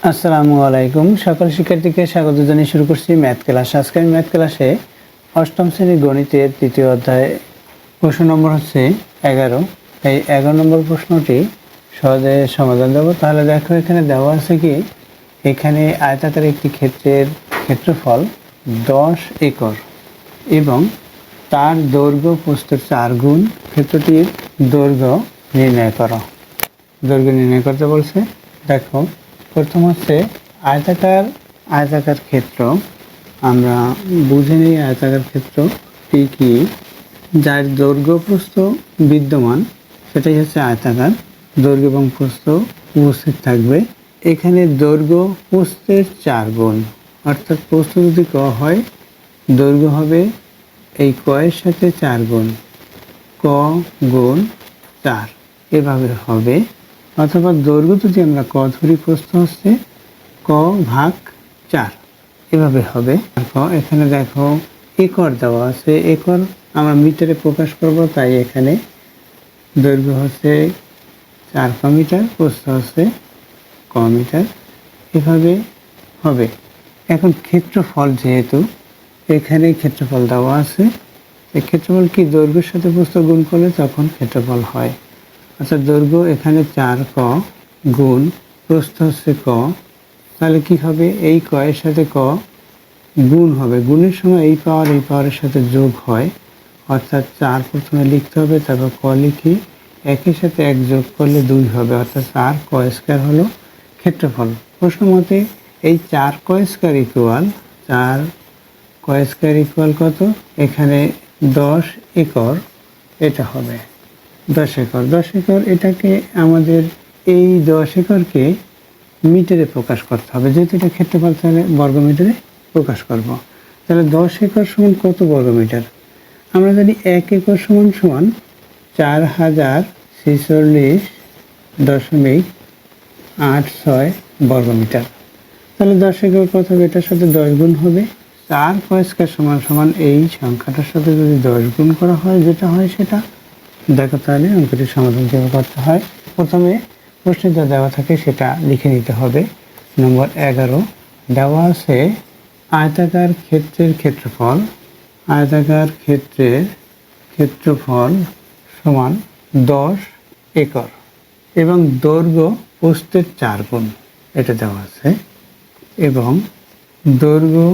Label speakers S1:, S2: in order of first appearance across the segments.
S1: আসসালামু আলাইকুম। সকল শিক্ষার্থীকে স্বাগত জানিয়ে শুরু করছি ম্যাথ ক্লাস। আজকে আমি ম্যাথ ক্লাসে অষ্টম শ্রেণীর গণিতের তৃতীয় অধ্যায় প্রশ্ন নম্বর হচ্ছে 11। এই 11 নম্বর প্রশ্নটি সহজে সমাধান দেবো। তাহলে দেখো, এখানে দেওয়া আছে কি, এখানে আয়তাকার একটি ক্ষেত্রের ক্ষেত্রফল 10 একর এবং তার দৈর্ঘ্য প্রস্থের 4 গুণ। ক্ষেত্রটির দৈর্ঘ্য নির্ণয় করো। দৈর্ঘ্য নির্ণয় করতে বলছে। দেখো, প্রথম হচ্ছে আয়তাকার ক্ষেত্র। আমরা বুঝে নিই আয়তাকার ক্ষেত্রটি কি। যার দৈর্ঘ্য প্রস্থ বিদ্যমান সেটাই হচ্ছে আয়তাকার। দৈর্ঘ্য এবং প্রস্থ উপস্থিত থাকবে। এখানে দৈর্ঘ্য প্রস্থের 4 গুণ, অর্থাৎ প্রস্থ যদি ক হয়, দৈর্ঘ্য হবে এই ক এর সাথে 4 গুণ, ক গুণ 4 এভাবে হবে। অথবা দৈর্ঘ্য যদি আমরা ক ধরি, প্রস্থ হচ্ছে ক ভাগ 4 এভাবে হবে। এখানে দেখো একর দেওয়া আছে। একর আমরা মিটারে প্রকাশ করব, তাই এখানে দৈর্ঘ্য হচ্ছে 4 মিটার, প্রস্থ হচ্ছে ক মিটার, এভাবে হবে। এখন ক্ষেত্রফল, যেহেতু এখানে ক্ষেত্রফল দেওয়া আছে, এই ক্ষেত্রফল কি দৈর্ঘ্যের সাথে প্রস্থ গুণ করলে তখন ক্ষেত্রফল হয়। অর্থাৎ দৈর্ঘ্য এখানে 4 ক গুণ প্রস্থ হচ্ছে ক, তাহলে কি হবে, এই ক এর সাথে ক গুণ হবে। গুণের সময় এই পাওয়ারের সাথে যোগ হয়, অর্থাৎ 4 প্রথমে লিখতে হবে, তারপর ক লিখি, একের সাথে 1 যোগ করলে 2 হবে, অর্থাৎ 4 ক স্কয়ার হলো ক্ষেত্রফল। প্রশ্ন মতে এই 4 ক স্কয়ার ইকুয়াল 4 ক স্কয়ার ইকুয়াল কত, এখানে 10 একর, এটা হবে 10 একর। 10 একর এটাকে আমাদের এই 10 একরকে মিটারে প্রকাশ করতে হবে, যেহেতু এটা ক্ষেত্রফল, তাহলে বর্গ মিটারে প্রকাশ করব। তাহলে 10 একর সমান কত বর্গ মিটার? আমরা জানি 1 একর সমান সমান 4046.86 বর্গ মিটার। তাহলে 10 একর কত হবে? এটার সাথে 10 গুণ হবে। 4 ক স্কয়ার সমান সমান এই সংখ্যাটার সাথে যদি 10 গুণ করা হয়, যেটা হয় সেটা দেখো। তাহলে অঙ্কটি সমাধান কীভাবে করতে হয়, প্রথমে প্রশ্নে যা দেওয়া থাকে সেটা লিখে নিতে হবে। নম্বর 11 দেওয়া আছে আয়তাকার ক্ষেত্রের ক্ষেত্রফল। আয়তাকার ক্ষেত্রের ক্ষেত্রফল সমান 10 একর এবং দৈর্ঘ্য প্রস্থের 4 গুণ, এটা দেওয়া আছে। এবং দৈর্ঘ্য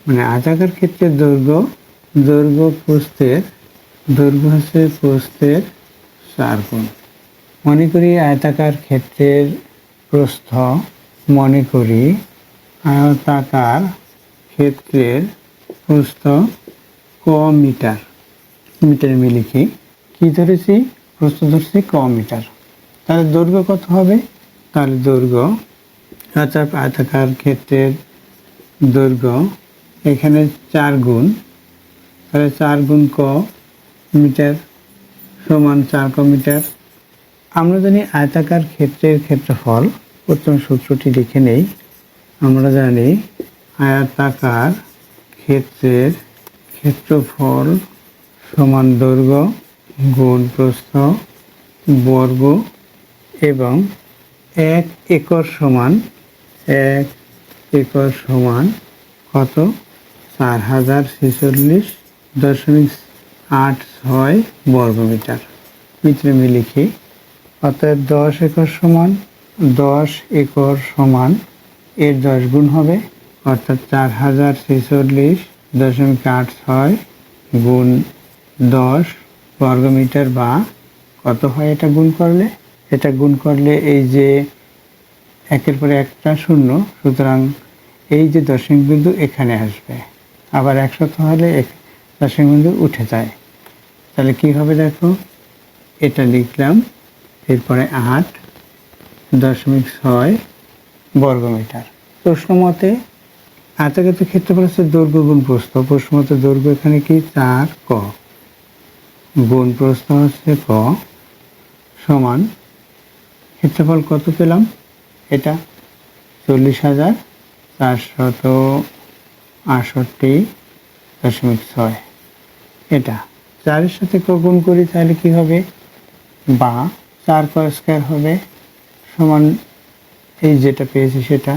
S1: মানে আয়তাকার ক্ষেত্রের দৈর্ঘ্য প্রস্থের দৈর্ঘ্য হচ্ছে প্রস্থের 4 গুণ। মনে করি আয়তাকার ক্ষেত্রের প্রস্থ, মনে করি আয়তাকার ক্ষেত্রের প্রস্থ ক মিটার। মিটারে আমি লিখি, কি ধরেছি, প্রস্থ ধরছি ক মিটার। তাহলে দৈর্ঘ্য কত হবে? তাহলে দৈর্ঘ্য, অর্থাৎ আয়তাকার ক্ষেত্রের দৈর্ঘ্য এখানে 4 গুণ, তাহলে 4 গুণ ক মিটার সমান 4 ক মিটার। আমরা জানি আয়তাকার ক্ষেত্রের ক্ষেত্রফল, প্রথম সূত্রটি লিখে নেই। আমরা জানি আয়তাকার ক্ষেত্রের ক্ষেত্রফল সমান দৈর্ঘ্য গুণ প্রস্থ বর্গ এবং 1 একর সমান কত? 4046.86 বর্গ মিটার। মিটারে আমি লিখি, অর্থাৎ 10 একর সমান এর 10 গুণ হবে, অর্থাৎ 4046.86 গুণ 10 বর্গ মিটার, বা কত হয় এটা গুণ করলে? এটা গুণ করলে এই যে একের পরে একটা শূন্য, সুতরাং এই যে দশমিক বিন্দু এখানে আসবে, আবার 100 হলে দশমিক বিন্দু উঠে যায়। তাহলে কি হবে দেখো, এটা লিখলাম, এরপরে 8.6 বর্গ মিটার। প্রশ্ন মতে আয়তাকার ক্ষেত্রফল হচ্ছে দৈর্ঘ্য গুণ প্রস্থ। প্রশ্ন মতে দৈর্ঘ্য এখানে কি 4 ক গুণ প্রস্থ হচ্ছে ক সমান ক্ষেত্রফল কত পেলাম? এটা 40,468.6। এটা 4-এর সাথে ক গুণ করি, তাহলে কি হবে, বা 4 ক স্কয়ার হবে সমান এই যেটা পেয়েছি সেটা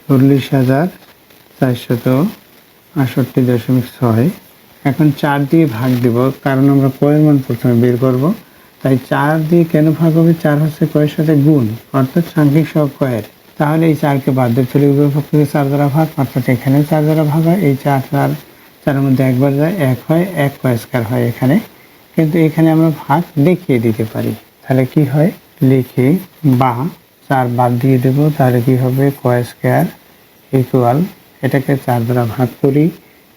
S1: 40,468.6। এখন 4 দিয়ে ভাগ দেব, কারণ আমরা কয়ের মান প্রথমে বের করব। তাই 4 দিয়ে কেন ভাগ হবে? 4 হচ্ছে কয়ের সাথে গুণ, অর্থাৎ সাংখ্যিক সহগ কয়ের। তাহলে এই 4কে বাদ দিয়ে চলে উভয় পক্ষকে 4 দ্বারা ভাগ, অর্থাৎ এখানে 4 দ্বারা ভাগ হয়। এই 4 মধ্যে একবার যায়, 1 হয়, 1 কয় স্কয়ার হয় এখানে। কিন্তু এখানে আমরা ভাগ দেখিয়ে দিতে পারি। তাহলে কি হয়? লিখি বা 4 বাদ দিয়ে দেব, তাহলে কি হবে? কয় স্কয়ার ইকুয়াল, এটাকে 4 দ্বারা ভাগ করি,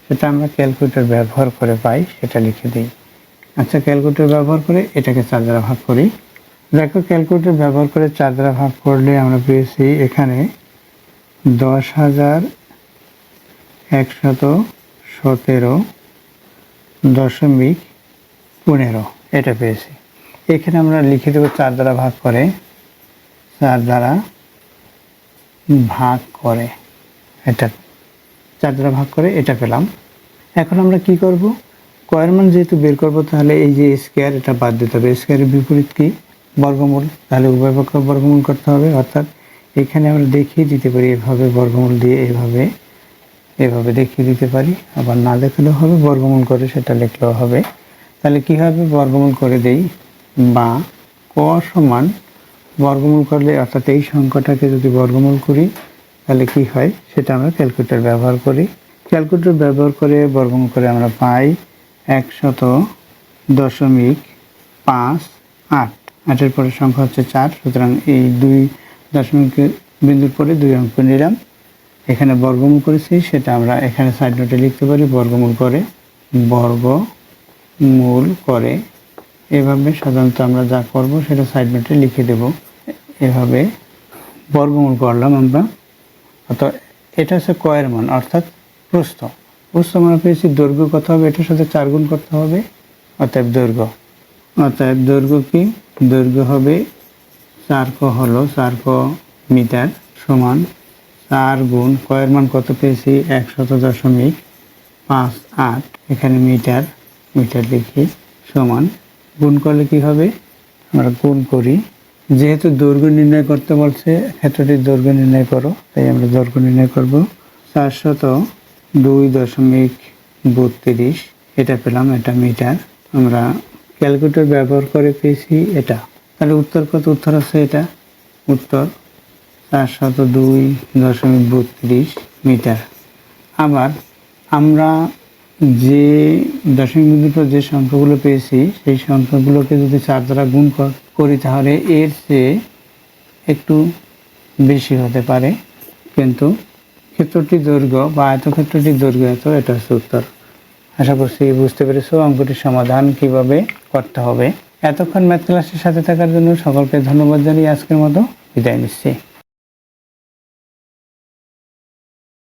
S1: সেটা আমরা ক্যালকুলেটর ব্যবহার করে পাই, সেটা লিখে দিই। আচ্ছা, ক্যালকুলেটর ব্যবহার করে এটাকে 4 দ্বারা ভাগ করি। দেখো, ক্যালকুলেটর ব্যবহার করে 4 দ্বারা ভাগ করলে আমরা পেয়েছি এখানে 10,117.15 এটা পেয়েছি। এখানে আমরা লিখে দেবো 4 দ্বারা ভাগ করে, 4 দ্বারা ভাগ করে এটা, 4 দ্বারা ভাগ করে এটা পেলাম। এখন আমরা কি করব? কয়ের মান যেহেতু বের করব, তাহলে এই যে স্কয়ার, এটা বাদ দিতে হবে। স্কয়ারের বিপরীত কি? বর্গমূল। তাহলে উভয় পক্ষ বর্গমূল করতে হবে, অর্থাৎ এখানে আমরা দেখিয়ে দিতে পারি এভাবে, বর্গমূল দিয়ে এভাবে দেখিয়ে দিতে পারি। আবার না দেখলেও হবে, বর্গমূল করে সেটা লিখলেও হবে। তাহলে কি হবে? বর্গমূল করে দেই, বা ক সমান বর্গমূল করলে, অর্থাৎ এই সংখ্যাটাকে যদি বর্গমূল করি তাহলে কি হয় সেটা আমরা ক্যালকুলেটর ব্যবহার করি। ক্যালকুলেটর ব্যবহার করে বর্গমূল করে আমরা পাই 100.58। 8-এর পরে সংখ্যা হচ্ছে 4, সুতরাং এই 2 দশমিক বিন্দুর পরে 2 অঙ্ক নিলাম। এখানে বর্গমূল করেছি, সেটা আমরা এখানে সাইড নোটে লিখতে পারি। বর্গমূল করে এভাবে সাধারণত আমরা যা করব সেটা সাইড নোটে লিখে দেব। এভাবে বর্গমূল করলাম আমরা। অর্থাৎ এটা হচ্ছে কয়ের মান, অর্থাৎ প্রস্থ আমরা পেয়েছি। দৈর্ঘ্য কত হবে? এটার সাথে 4 গুণ করতে হবে, অতএব দৈর্ঘ্য কি? দৈর্ঘ্য হবে 4 ক হলো 4 ক মিটার সমান 4 গুণ কয়ের মান কত পেয়েছি? 100.58। এখানে মিটার লিখি, সমান গুণ করলে কি হবে? আমরা গুণ করি, যেহেতু দৈর্ঘ্য নির্ণয় করতে বলছে, ক্ষেত্রটির দৈর্ঘ্য নির্ণয় করো, তাই আমরা দৈর্ঘ্য নির্ণয় করব। 402.32 এটা পেলাম, এটা মিটার। আমরা ক্যালকুলেটর ব্যবহার করে পেয়েছি এটা। তাহলে উত্তর কত? উত্তর হচ্ছে এটা, উত্তর 402.32 মিটার। আবার আমরা যে দশমিক বিন্দুর পর যে সংখ্যাগুলো পেয়েছি, সেই সংখ্যাগুলোকে যদি 4 দ্বারা গুণ করি তাহলে এর চেয়ে একটু বেশি হতে পারে, কিন্তু ক্ষেত্রটির দৈর্ঘ্য বা আয়তক্ষেত্রটির দৈর্ঘ্য এত, এটা হচ্ছে উত্তর। আশা করছি বুঝতে পেরেছো অঙ্কটির সমাধান কিভাবে করতে হবে। এতক্ষণ ম্যাথ ক্লাসের সাথে থাকার জন্য সকলকে ধন্যবাদ জানিয়ে আজকের মতো বিদায় নিচ্ছি।